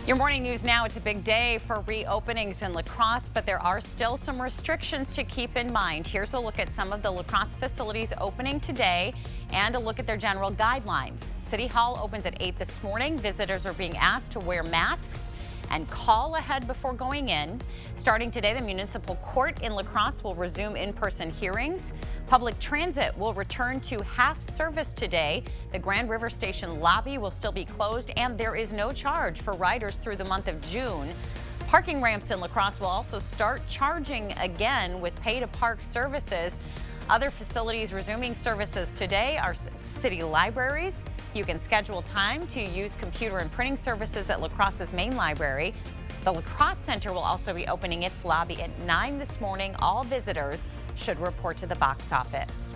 Your morning news now. It's a big day for reopenings in La Crosse, but there are still some restrictions to keep in mind. Here's a look at some of the La Crosse facilities opening today and a look at their general guidelines. City Hall opens at 8 this morning. Visitors are being asked to wear masks and call ahead before going in. Starting today, the municipal court in La Crosse will resume in-person hearings. Public transit will return to half service today. The Grand River Station lobby will still be closed, and there is no charge for riders through the month of June. Parking ramps in La Crosse will also start charging again with pay-to-park services. Other facilities resuming services today are city libraries. You can schedule time to use computer and printing services at La Crosse's main library. The La Crosse Center will also be opening its lobby at 9 this morning. All visitors should report to the box office.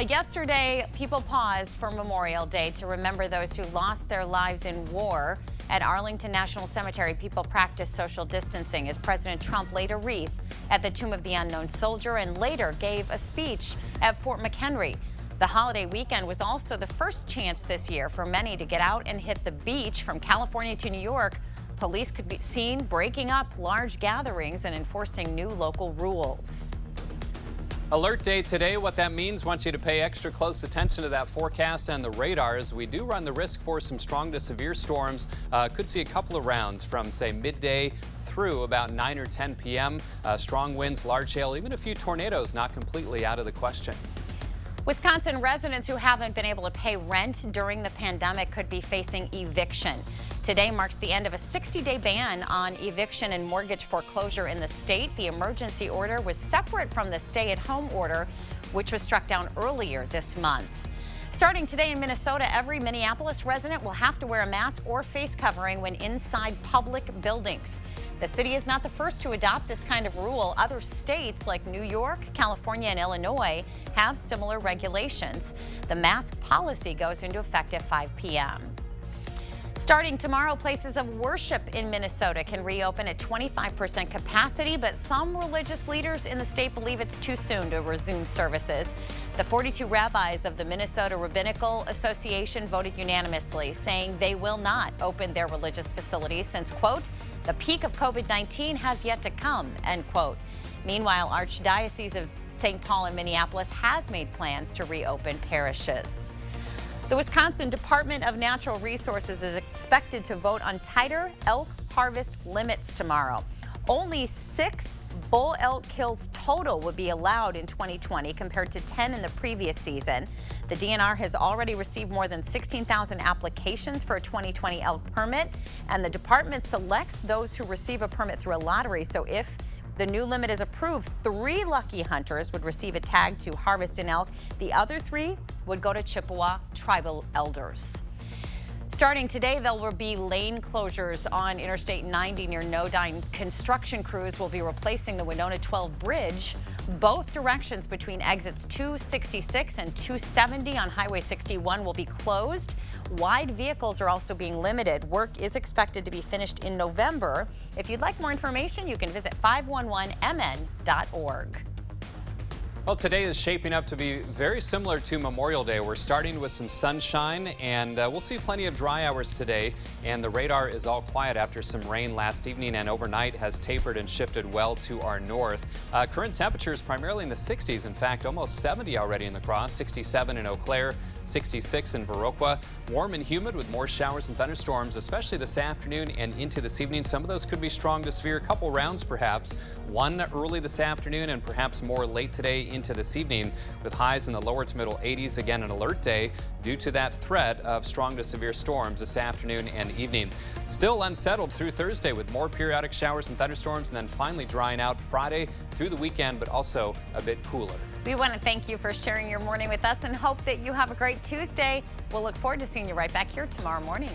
Yesterday, people paused for Memorial Day to remember those who lost their lives in war. At Arlington National Cemetery, people practiced social distancing as President Trump laid a wreath at the Tomb of the Unknown Soldier and later gave a speech at Fort McHenry. The holiday weekend was also the first chance this year for many to get out and hit the beach. From California to New York, police could be seen breaking up large gatherings and enforcing new local rules. Alert day today. What that means, want you to pay extra close attention to that forecast and the radars. We do run the risk for some strong to severe storms. Could see a couple of rounds from, say, midday through about 9 or 10 p.m. Strong winds, large hail, even a few tornadoes not completely out of the question. Wisconsin residents who haven't been able to pay rent during the pandemic could be facing eviction. Today marks the end of a 60-day ban on eviction and mortgage foreclosure in the state. The emergency order was separate from the stay-at-home order, which was struck down earlier this month. Starting today in Minnesota, every Minneapolis resident will have to wear a mask or face covering when inside public buildings. The city is not the first to adopt this kind of rule. Other states like New York, California, and Illinois have similar regulations. The mask policy goes into effect at 5 p.m. Starting tomorrow, places of worship in Minnesota can reopen at 25% capacity, but some religious leaders in the state believe it's too soon to resume services. The 42 rabbis of the Minnesota Rabbinical Association voted unanimously, saying they will not open their religious facilities since, quote, the peak of COVID-19 has yet to come, end quote. Meanwhile, Archdiocese of St. Paul and Minneapolis has made plans to reopen parishes. The Wisconsin Department of Natural Resources is expected to vote on tighter elk harvest limits tomorrow. Only 6 bull elk kills total would be allowed in 2020 compared to 10 in the previous season. The DNR has already received more than 16,000 applications for a 2020 elk permit, and the department selects those who receive a permit through a lottery. So if the new limit is approved, 3 lucky hunters would receive a tag to harvest an elk. The other 3 would go to Chippewa tribal elders. Starting today, there will be lane closures on Interstate 90 near Nodine. Construction crews will be replacing the Winona 12 bridge. Both directions between exits 266 and 270 on Highway 61 will be closed. Wide vehicles are also being limited. Work is expected to be finished in November. If you'd like more information, you can visit 511mn.org. Well, today is shaping up to be very similar to Memorial Day. We're starting with some sunshine, and we'll see plenty of dry hours today. And the radar is all quiet after some rain last evening and overnight has tapered and shifted well to our north. Current temperatures primarily in the 60s. In fact, almost 70 already in La Crosse, 67 in Eau Claire, 66 in Viroqua. Warm and humid with more showers and thunderstorms, especially this afternoon and into this evening. Some of those could be strong to severe, a couple rounds perhaps. One early this afternoon and perhaps more late today into this evening, with highs in the lower to middle 80s. Again, an alert day due to that threat of strong to severe storms this afternoon and evening. Still unsettled through Thursday with more periodic showers and thunderstorms, and then finally drying out Friday through the weekend, but also a bit cooler. We want to thank you for sharing your morning with us and hope that you have a great Tuesday. We'll look forward to seeing you right back here tomorrow morning.